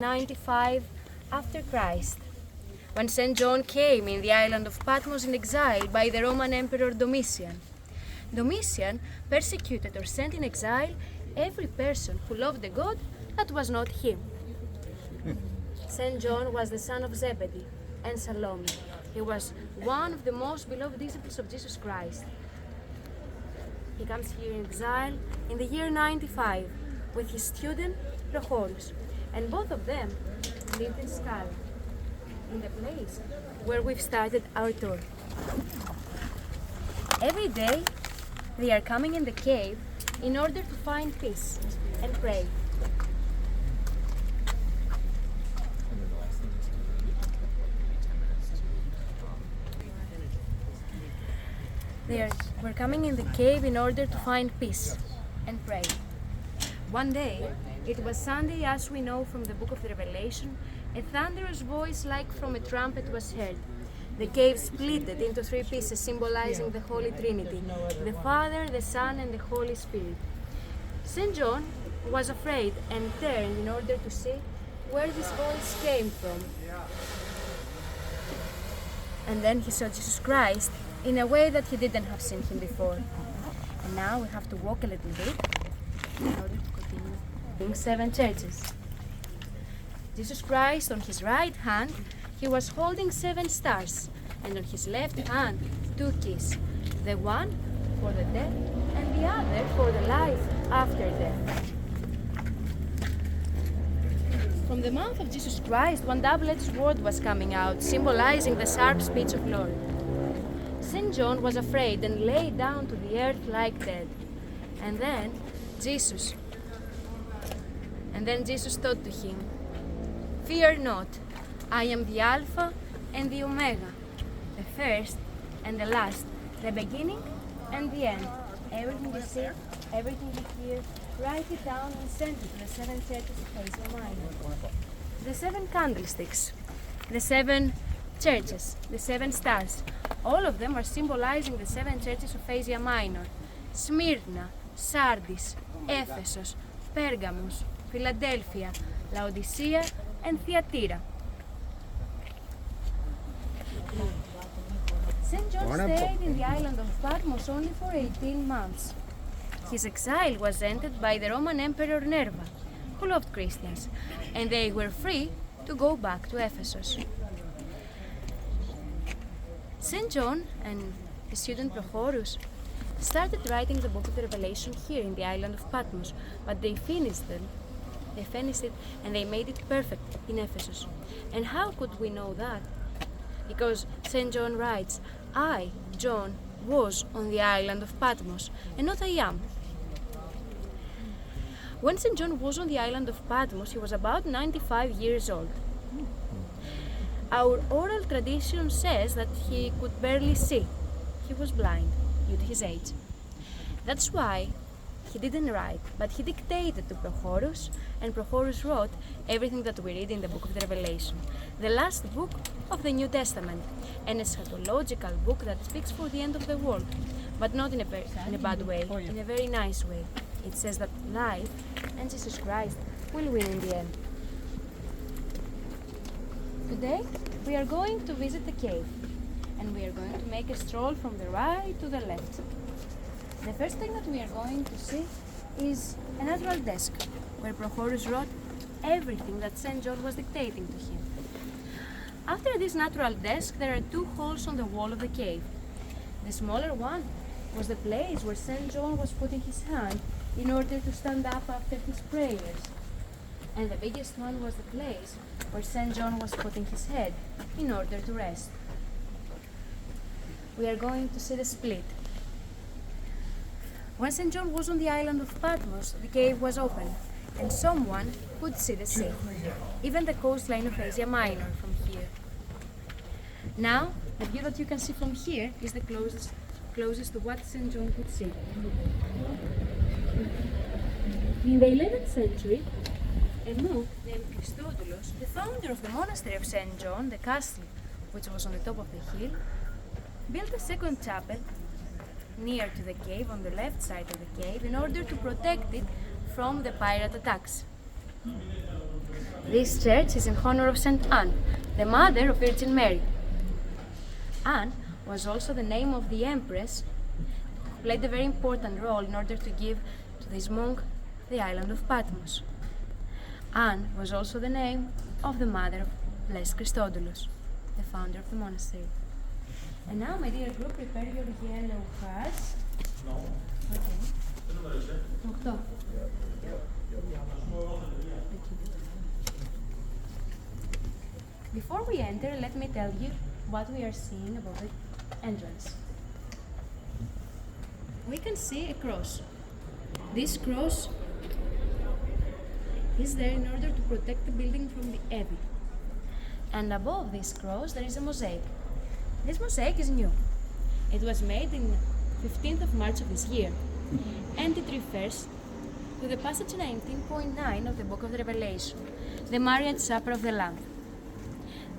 95 after Christ, when St. John came in the island of Patmos in exile by the Roman Emperor Domitian. Domitian persecuted or sent in exile every person who loved the God that was not him. St. John was the son of Zebedee and Salome. He was one of the most beloved disciples of Jesus Christ. He comes here in exile in the year 95 with his student Prochorus, and both of them lived in Scala, in the place where we've started our tour. Every day they are coming in the cave in order to find peace and pray. We're coming in the cave in order to find peace and pray. One day, it was Sunday, as we know from the book of the Revelation, a thunderous voice like from a trumpet was heard. The cave split into three pieces, symbolizing the Holy Trinity, the Father, the Son, and the Holy Spirit. St. John was afraid and turned in order to see where this voice came from. And then he saw Jesus Christ in a way that he didn't have seen him before. And now we have to walk a little bit in order to continue being seven churches. Jesus Christ, on his right hand, he was holding seven stars, and on his left hand, two keys, the one for the death and the other for the life after death. From the mouth of Jesus Christ, one double-edged sword was coming out, symbolizing the sharp speech of Lord. St. John was afraid and lay down to the earth like dead. And then Jesus taught to him, "Fear not, I am the Alpha and the Omega, the first and the last, the beginning and the end. Everything you see, everything you hear, write it down and send it to the seven churches of Asia Minor." The seven candlesticks, the seven churches, the seven stars, all of them are symbolizing the seven churches of Asia Minor: Smyrna, Sardis, Ephesus, Pergamos, Philadelphia, Laodicea, and Thyatira. St. John stayed in the island of Patmos only for 18 months. His exile was ended by the Roman Emperor Nerva, who loved Christians, and they were free to go back to Ephesus. St. John and his student Prochorus started writing the book of the Revelation here in the island of Patmos, but they finished it and they made it perfect in Ephesus. And how could we know that? Because St. John writes, "I, John, was on the island of Patmos, and not I am." When St. John was on the island of Patmos, he was about 95 years old. Our oral tradition says that he could barely see. He was blind due to his age. That's why he didn't write, but he dictated to Prochorus, and Prochorus wrote everything that we read in the book of the Revelation, the last book of the New Testament, an eschatological book that speaks for the end of the world, but not in a bad way, in a very nice way. It says that life and Jesus Christ will win in the end. Today, we are going to visit the cave, and we are going to make a stroll from the right to the left. The first thing that we are going to see is a natural desk, where Prochorus wrote everything that St. John was dictating to him. After this natural desk, there are two holes on the wall of the cave. The smaller one was the place where St. John was putting his hand in order to stand up after his prayers. And the biggest one was the place where St. John was putting his head in order to rest. We are going to see the split. When St. John was on the island of Patmos, the cave was open, and someone could see the sea, even the coastline of Asia Minor from here. Now, the view that you can see from here is the closest to what St. John could see. In the 11th century, a monk named Christodoulos, the founder of the monastery of St. John, the castle, which was on the top of the hill, built a second chapel near to the cave on the left side of the cave in order to protect it from the pirate attacks. This church is in honor of Saint Anne, the mother of Virgin Mary. Anne was also the name of the empress who played a very important role in order to give to this monk the island of Patmos. Anne was also the name of the mother of Blessed Christodoulos, the founder of the monastery. And now, my dear group, prepare your yellow cards. No. Okay. 8. Before we enter, let me tell you what we are seeing above the entrance. We can see a cross. This cross is there in order to protect the building from the evil. And above this cross there is a mosaic. This mosaic is new. It was made in 15th of March of this year, and it refers to the passage 19.9 of the book of the Revelation, the marriage supper of the Lamb.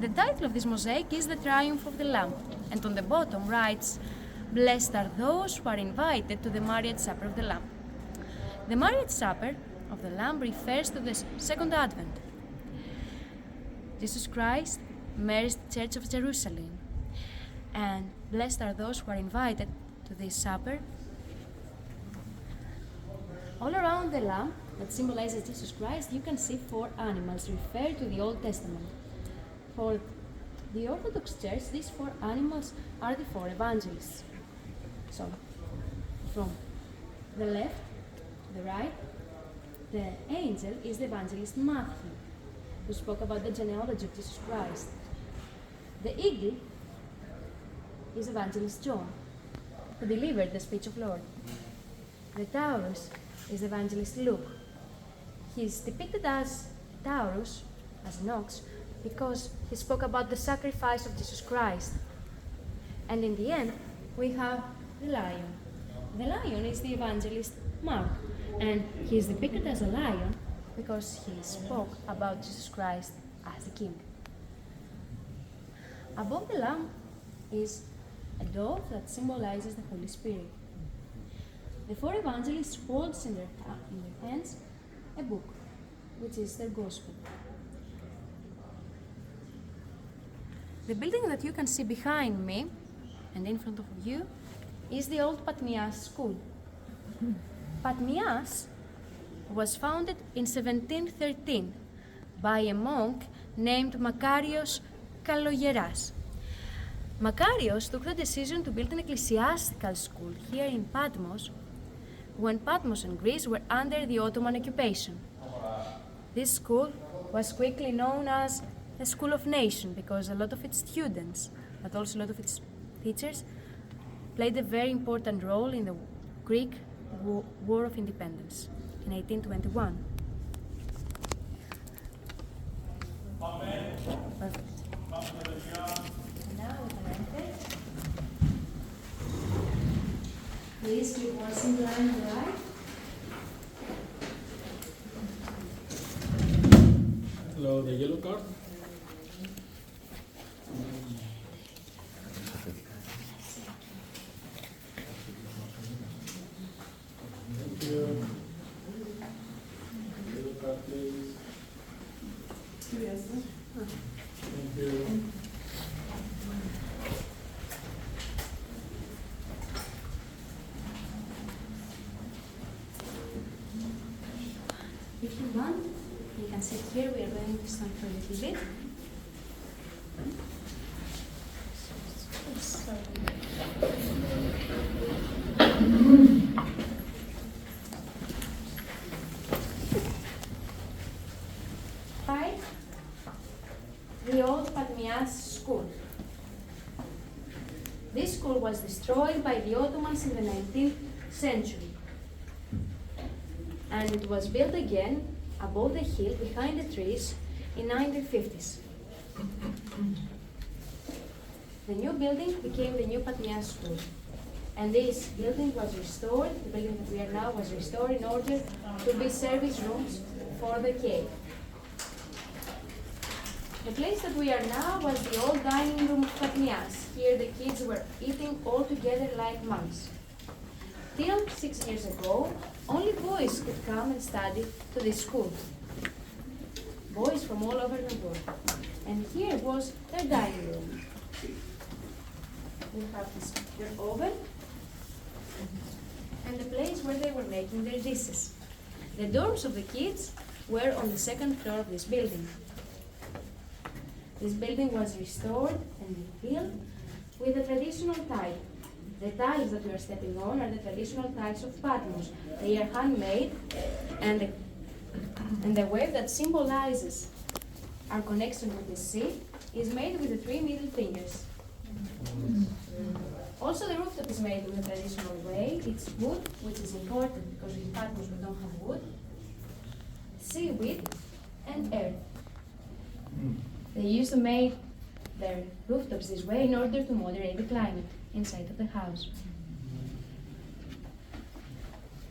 The title of this mosaic is The Triumph of the Lamb, and on the bottom writes, "Blessed are those who are invited to the marriage supper of the Lamb." The marriage supper of the Lamb refers to the second advent. Jesus Christ marries the Church of Jerusalem, and blessed are those who are invited to this supper. All around the lamb that symbolizes Jesus Christ, you can see 4 animals referred to the Old Testament. For the Orthodox Church, these 4 animals are the 4 evangelists. So, from the left to the right, the angel is the evangelist Matthew, who spoke about the genealogy of Jesus Christ. The eagle is evangelist John, who delivered the speech of Lord. The Taurus is evangelist Luke. He is depicted as Taurus, as an ox, because he spoke about the sacrifice of Jesus Christ. And in the end, we have the lion. The lion is the evangelist Mark, and he is depicted as a lion because he spoke about Jesus Christ as the king. Above the lamb is a dove that symbolizes the Holy Spirit. The 4 evangelists hold in their hands a book, which is their gospel. The building that you can see behind me and in front of you is the old Patmias school. Patmias was founded in 1713 by a monk named Makarios Kalogeras. Makarios took the decision to build an ecclesiastical school here in Patmos when Patmos and Greece were under the Ottoman occupation. This school was quickly known as the School of Nations because a lot of its students, but also a lot of its teachers, played a very important role in the Greek War of Independence in 1821. Amen. Perfect. And now we can enter. Please keep watching line on the right. Hello, the yellow card. Thank you. Yellow card, please. Thank you. If you want, you can sit here. We are going to stand for a little bit. Hi. The old Patmias school. This school was destroyed by the Ottomans in the 19th century. And it was built again above the hill behind the trees in 1950s. The new building became the new Patmias School. And this building was restored, the building that we are now was restored in order to be service rooms for the cave. The place that we are now was the old dining room of Patmias. Here the kids were eating all together like monks. Till 6 years ago, only boys could come and study to this school. boys from all over the world. And here was their dining room. We have their oven and the place where they were making their dishes. The dorms of the kids were on the second floor of this building. This building was restored and rebuilt with a traditional tile. The tiles that we are stepping on are the traditional tiles of Patmos. They are handmade, and the wave that symbolizes our connection with the sea is made with the 3 middle fingers. Also, the rooftop is made in a traditional way. It's wood, which is important because in Patmos we don't have wood, seaweed, and earth. They used to make their rooftops this way in order to moderate the climate inside of the house.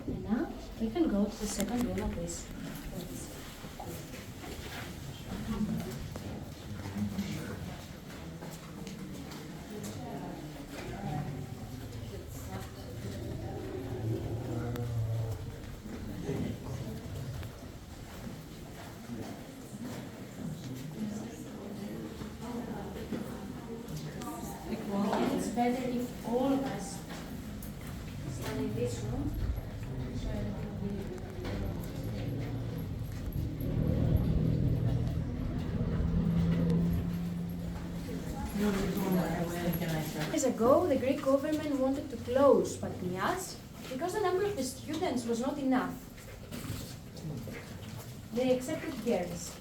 And now we can go to the second room of this place. It's better if all of us stand in this room. Years ago, the Greek government wanted to close Patmias because the number of the students was not enough. They accepted girls.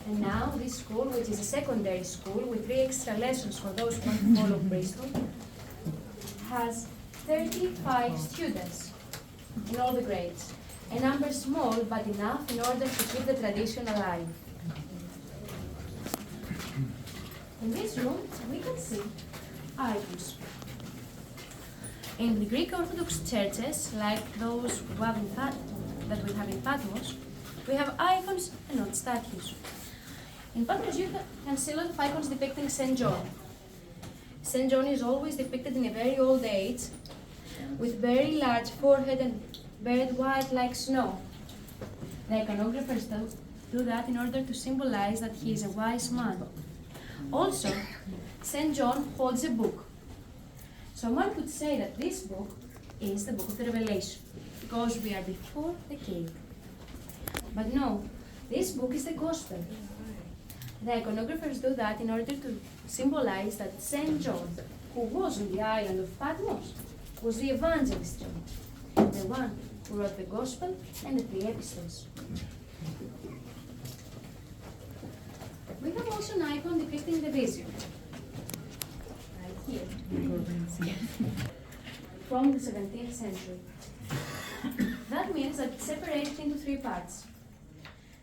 And now this school, which is a secondary school with 3 extra lessons for those who want to follow priesthood, has 35 students in all the grades. A number small but enough in order to keep the tradition alive. In this room, we can see icons. In the Greek Orthodox churches, like those that we have in Patmos, we have icons and not statues. In Patmos, you can see a lot of icons depicting St. John. St. John is always depicted in a very old age, with very large forehead and beard white like snow. The iconographers do that in order to symbolize that he is a wise man. Also, St. John holds a book. So one could say that this book is the book of the Revelation, because we are before the cave. But no, this book is the Gospel. The iconographers do that in order to symbolize that St. John, who was on the island of Patmos, was the evangelist John, the one who wrote the Gospel and the 3 epistles. We have also an icon depicting the vision, right here, from the 17th century. That means that it's separated into 3 parts.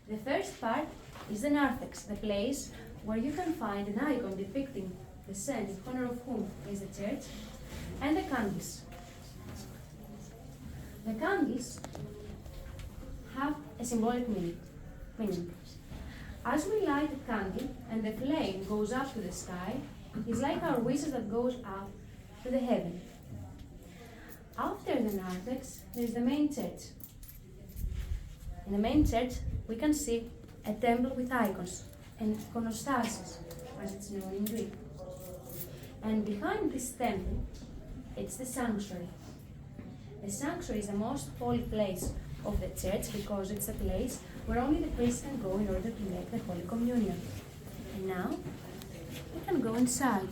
The first part is the narthex, the place where you can find an icon depicting the saint in honor of whom is the church, and the candles. The candles have a symbolic meaning. As we light a candle and the flame goes up to the sky, it's like our wishes that goes up to the heaven. After the narthex, there is the main church. In the main church, we can see a temple with icons and iconostasis, as it's known in Greek. And behind this temple, it's the sanctuary. The sanctuary is the most holy place of the church because it's a place where only the priest can go in order to make the Holy Communion. And now, we can go inside.